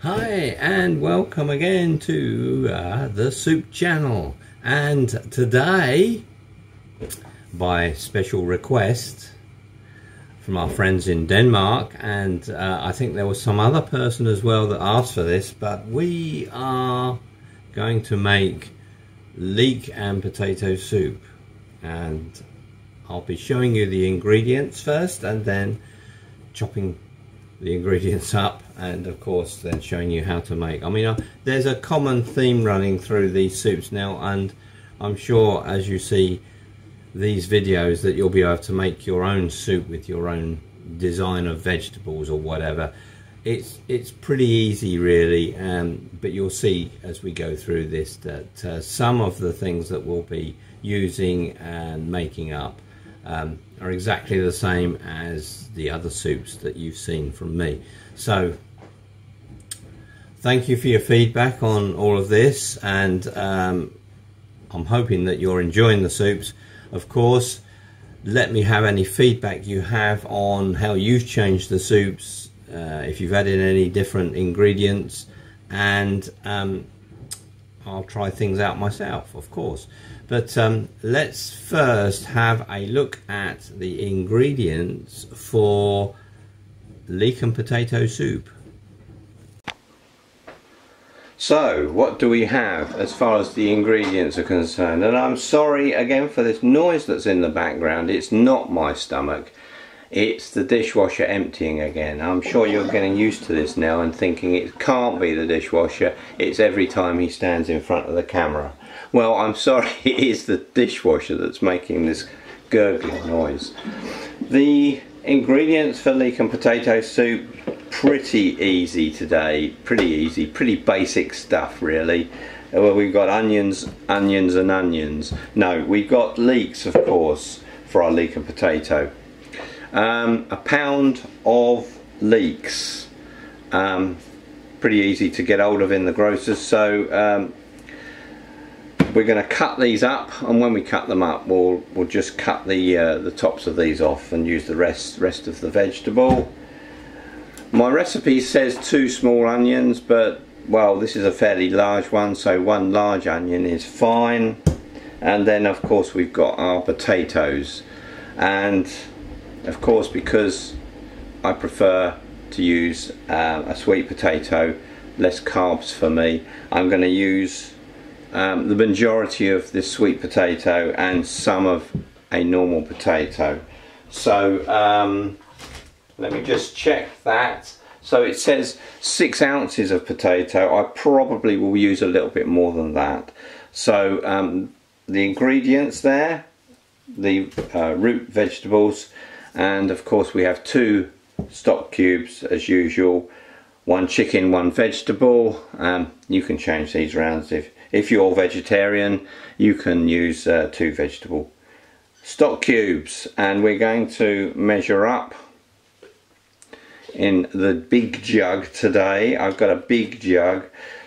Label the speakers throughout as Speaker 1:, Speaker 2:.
Speaker 1: Hi and welcome again to the Soup channel, and today, by special request from our friends in Denmark, and I think there was some other person as well that asked for this, but we are going to make leek and potato soup, and I'll be showing you the ingredients first and then chopping the ingredients up, and of course then showing you how to make. I mean, there's a common theme running through these soups now, and I'm sure as you see these videos that you'll be able to make your own soup with your own design of vegetables or whatever. It's pretty easy really, but you'll see as we go through this that some of the things that we'll be using and making up are exactly the same as the other soups that you've seen from me. So thank you for your feedback on all of this, and I'm hoping that you're enjoying the soups. Of course, let me have any feedback you have on how you've changed the soups, if you've added any different ingredients, and I'll try things out myself, of course. But let's first have a look at the ingredients for leek and potato soup. So what do we have as far as the ingredients are concerned? And I'm sorry again for this noise that's in the background. It's not my stomach, it's the dishwasher emptying again. I'm sure you're getting used to this now and thinking it can't be the dishwasher, it's every time he stands in front of the camera. Well, I'm sorry, it is the dishwasher that's making this gurgling noise. The ingredients for leek and potato soup, pretty easy today, pretty easy, pretty basic stuff really. Well, we've got onions and onions. No, we've got leeks, of course, for our leek and potato. A pound of leeks, pretty easy to get hold of in the grocers. So we're going to cut these up, and when we cut them up we'll just cut the tops of these off and use the rest of the vegetable. My recipe says 2 small onions, but well, this is a fairly large one, so 1 large onion is fine. And then of course we've got our potatoes, and of course because I prefer to use a sweet potato, less carbs for me, I'm going to use the majority of this sweet potato and some of a normal potato. So let me just check that. So it says 6 ounces of potato. I probably will use a little bit more than that. So the ingredients there, the root vegetables, and of course we have 2 stock cubes as usual, 1 chicken, 1 vegetable. You can change these around. If you're vegetarian, you can use 2 vegetable stock cubes, and we're going to measure up in the big jug today. I've got a big jug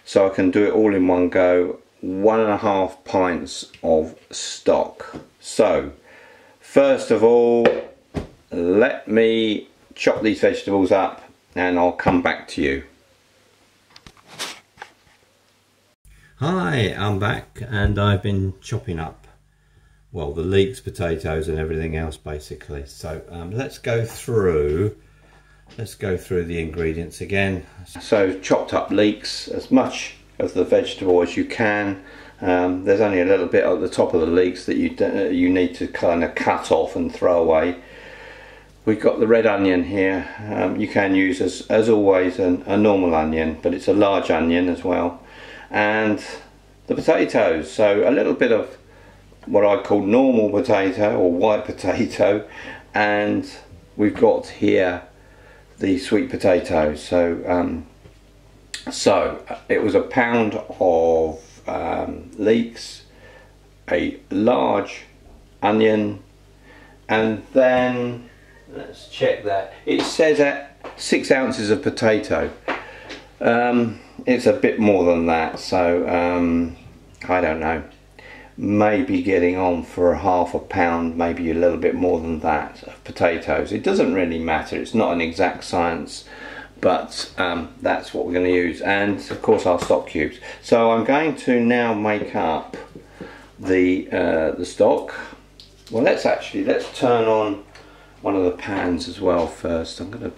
Speaker 1: so I can do it all in one go. 1.5 pints of stock. So first of all, let me chop these vegetables up and I'll come back to you. Hi, I'm back, and I've been chopping up, well, the leeks, potatoes and everything else basically. So let's go through the ingredients again. So chopped up leeks, as much of the vegetable as you can. There's only a little bit at the top of the leeks that you need to kind of cut off and throw away. We've got the red onion here. You can use, as always, a normal onion, but it's a large onion as well. And the potatoes, so a little bit of what I call normal potato or white potato, and we've got here the sweet potatoes. So so it was a pound of leeks, a large onion, and then let's check that. It says at 6 ounces of potato. It's a bit more than that, so I don't know, maybe getting on for half a pound, maybe a little bit more than that of potatoes. It doesn't really matter, it's not an exact science, but that's what we're going to use, and of course our stock cubes. So I'm going to now make up the stock. Well, let's turn on one of the pans as well first. I'm going to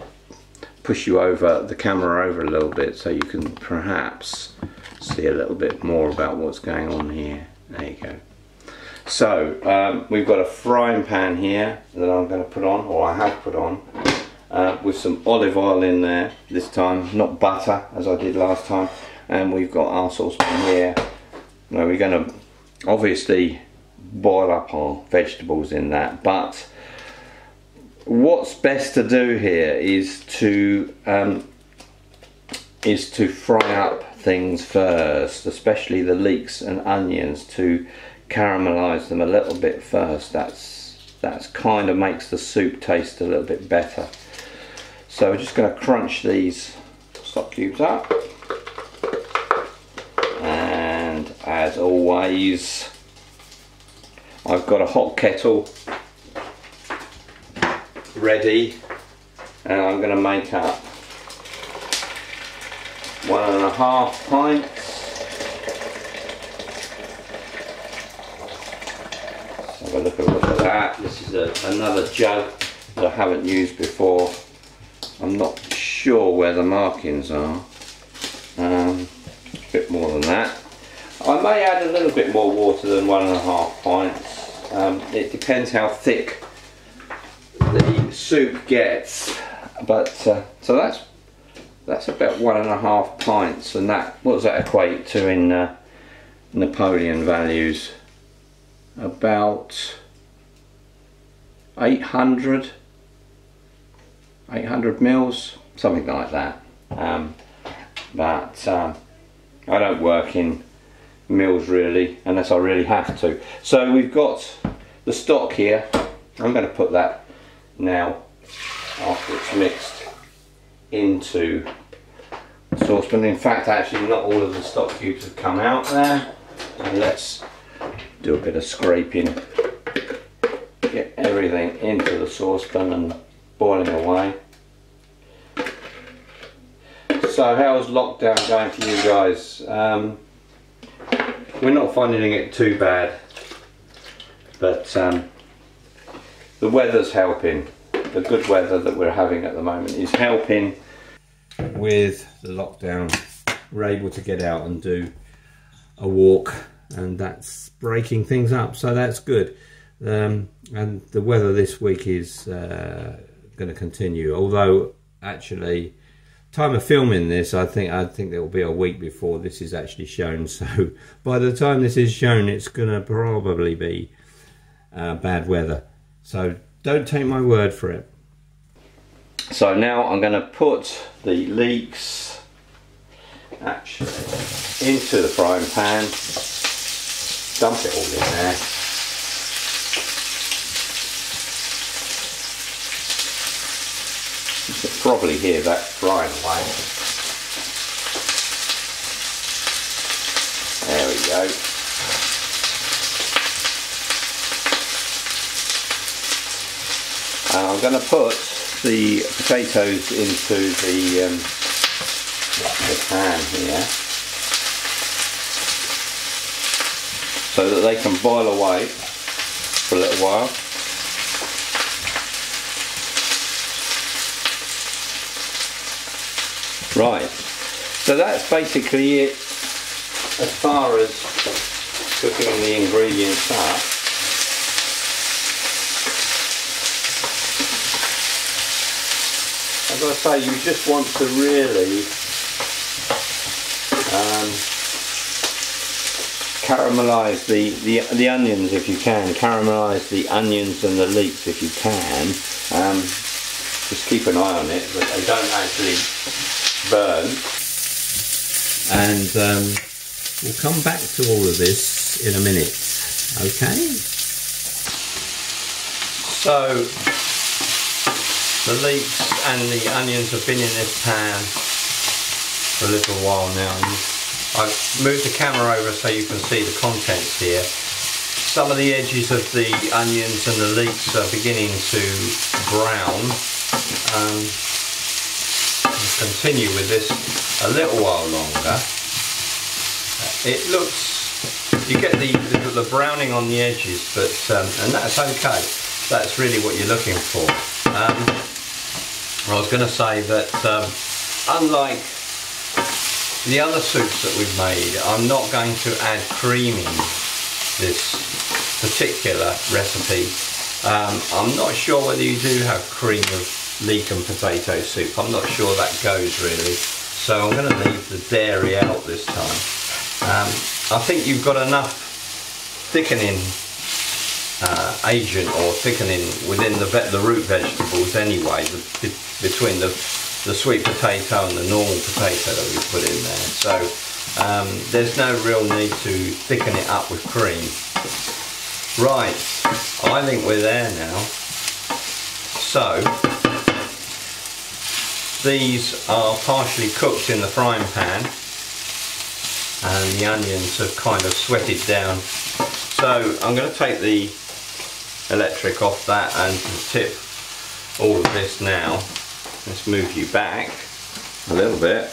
Speaker 1: push you over the camera over a little bit so you can perhaps see a little bit more about what's going on here. There you go. So we've got a frying pan here that I'm going to put on, or I have put on, with some olive oil in there this time, not butter as I did last time. And we've got our saucepan here where we're going to obviously boil up our vegetables in that, but what's best to do here is to fry up things first, especially the leeks and onions, to caramelize them a little bit first. That's kind of makes the soup taste a little bit better. So we're just going to crunch these stock cubes up, and as always I've got a hot kettle ready, and I'm going to make up 1.5 pints. Let's have a look at that. This is another jug that I haven't used before. I'm not sure where the markings are. A bit more than that. I may add a little bit more water than 1.5 pints. It depends how thick the soup gets, but so that's about 1.5 pints, and that, what does that equate to in Napoleon values? About 800 mils, something like that. But I don't work in mils really, unless I really have to. So we've got the stock here. I'm going to put that now, after it's mixed, into the saucepan. In fact, actually not all of the stock cubes have come out there. And let's do a bit of scraping, get everything into the saucepan and boiling away. So how's lockdown going for you guys? We're not finding it too bad, but the weather's helping. The good weather that we're having at the moment is helping with the lockdown. We're able to get out and do a walk, and that's breaking things up, so that's good. And the weather this week is going to continue, although actually time of filming this, I think there will be a week before this is actually shown, so by the time this is shown it's going to probably be bad weather, so don't take my word for it. So now I'm going to put the leeks actually into the frying pan, dump it all in there. You can probably hear that frying away. There we go. And I'm going to put the potatoes into the pan here, so that they can boil away for a little while. Right, so that's basically it as far as cooking the ingredients up. As I say, you just want to really caramelise the onions if you can, caramelise the onions and the leeks if you can. Just keep an eye on it that they don't actually burn. And we'll come back to all of this in a minute, okay? So the leeks and the onions have been in this pan for a little while now. I've moved the camera over so you can see the contents here. Some of the edges of the onions and the leeks are beginning to brown. can continue with this a little while longer. It looks, you get the browning on the edges, but and that's okay. That's really what you're looking for. I was going to say that unlike the other soups that we've made, I'm not going to add cream in this particular recipe. I'm not sure whether you do have cream of leek and potato soup. I'm not sure that goes really. So I'm going to leave the dairy out this time. I think you've got enough thickening agent or thickening within the root vegetables anyway, between the sweet potato and the normal potato that we put in there. So there's no real need to thicken it up with cream. Right, I think we're there now. So these are partially cooked in the frying pan and the onions have kind of sweated down. So I'm going to take the electric off that and tip all of this now. Let's move you back a little bit.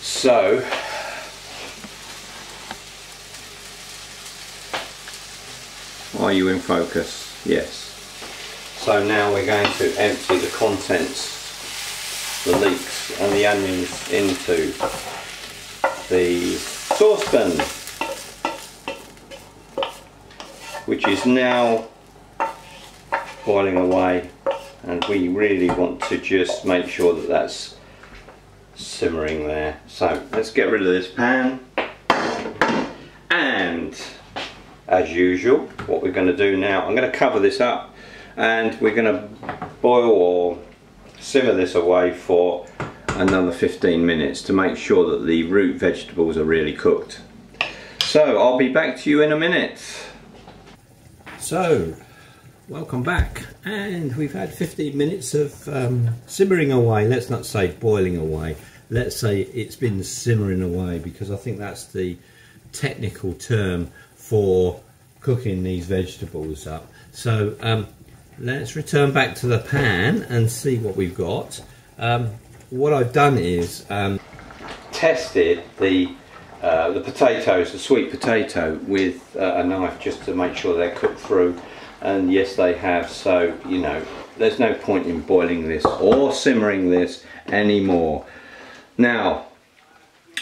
Speaker 1: So are you in focus? Yes. So now we're going to empty the contents, the leeks and the onions, into the saucepan, which is now boiling away, and we really want to just make sure that that's simmering there. So let's get rid of this pan, and as usual what we're going to do now, I'm going to cover this up and we're going to boil or simmer this away for another 15 minutes to make sure that the root vegetables are really cooked. So I'll be back to you in a minute. So welcome back, and we've had 15 minutes of simmering away. Let's not say boiling away, let's say it's been simmering away, because I think that's the technical term for cooking these vegetables up. So let's return back to the pan and see what we've got. What I've done is tested the potatoes, the sweet potato, with a knife just to make sure they're cooked through, and yes they have. So you know, there's no point in boiling this or simmering this anymore. Now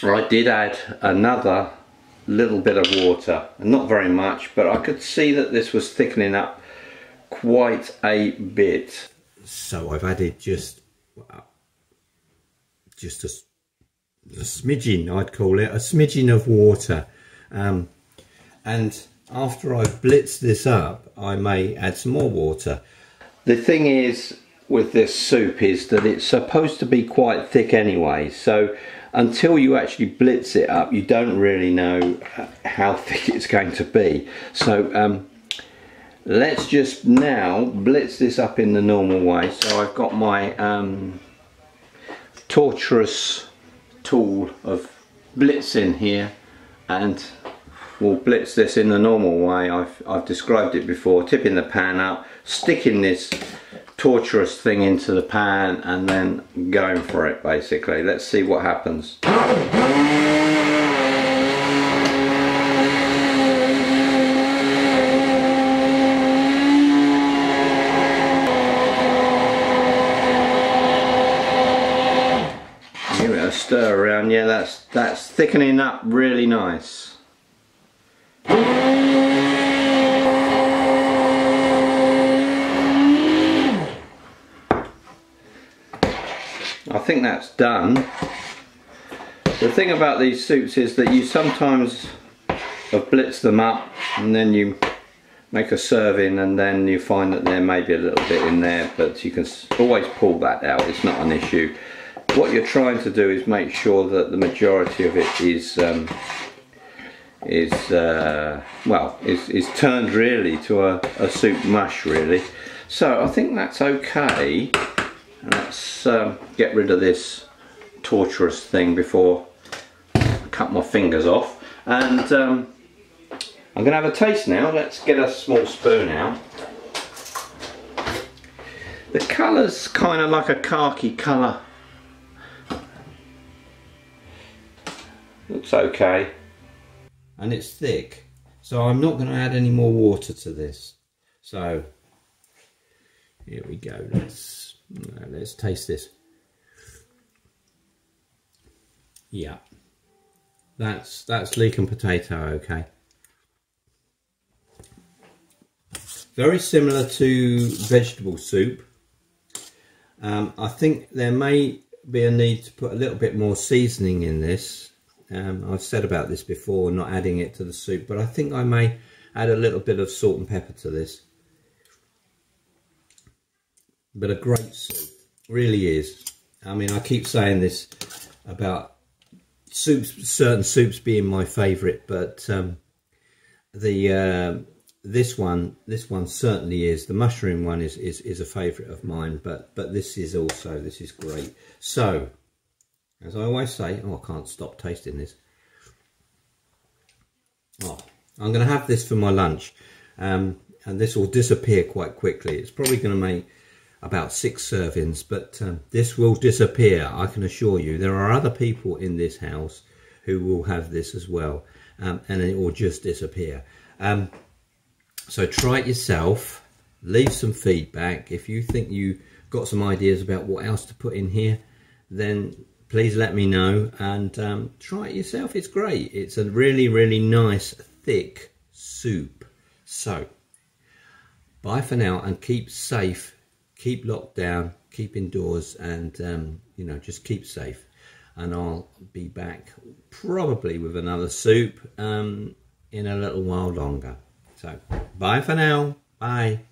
Speaker 1: I did add another little bit of water, not very much, but I could see that this was thickening up quite a bit, so I've added just a smidgen, I'd call it, a smidgen of water, and after I've blitzed this up I may add some more water. The thing is with this soup is that it's supposed to be quite thick anyway, so until you actually blitz it up you don't really know how thick it's going to be. So let's just now blitz this up in the normal way. So I've got my torturous tool of blitzing here, and we'll blitz this in the normal way. I've described it before, tipping the pan up, sticking this torturous thing into the pan and then going for it basically. Let's see what happens. Give it a stir around. Yeah, that's thickening up really nice. I think that's done. The thing about these soups is that you sometimes have blitzed them up and then you make a serving and then you find that there may be a little bit in there, but you can always pull that out. It's not an issue. What you're trying to do is make sure that the majority of it is turned really to a soup mush really. So I think that's okay. Let's get rid of this torturous thing before I cut my fingers off, and I'm going to have a taste now. Let's get a small spoon out. The colour's kind of like a khaki colour. Looks okay. And it's thick, so I'm not going to add any more water to this. So here we go. Let's taste this. Yeah, that's leek and potato. Okay, very similar to vegetable soup. I think there may be a need to put a little bit more seasoning in this. I've said about this before, not adding it to the soup, but I think I may add a little bit of salt and pepper to this. But a great soup, really is. I mean, I keep saying this about soups, certain soups being my favourite, but this one certainly is. The mushroom one is a favourite of mine, but this is great. So, as I always say, I can't stop tasting this. I'm going to have this for my lunch, and this will disappear quite quickly. It's probably going to make about 6 servings, but this will disappear, I can assure you. There are other people in this house who will have this as well, and it will just disappear. So try it yourself, leave some feedback. If you think you got some ideas about what else to put in here, then please let me know, and try it yourself. It's great. It's a really, really nice thick soup. So bye for now, and keep safe, keep locked down, keep indoors, and you know, just keep safe. And I'll be back probably with another soup in a little while longer. So bye for now. Bye.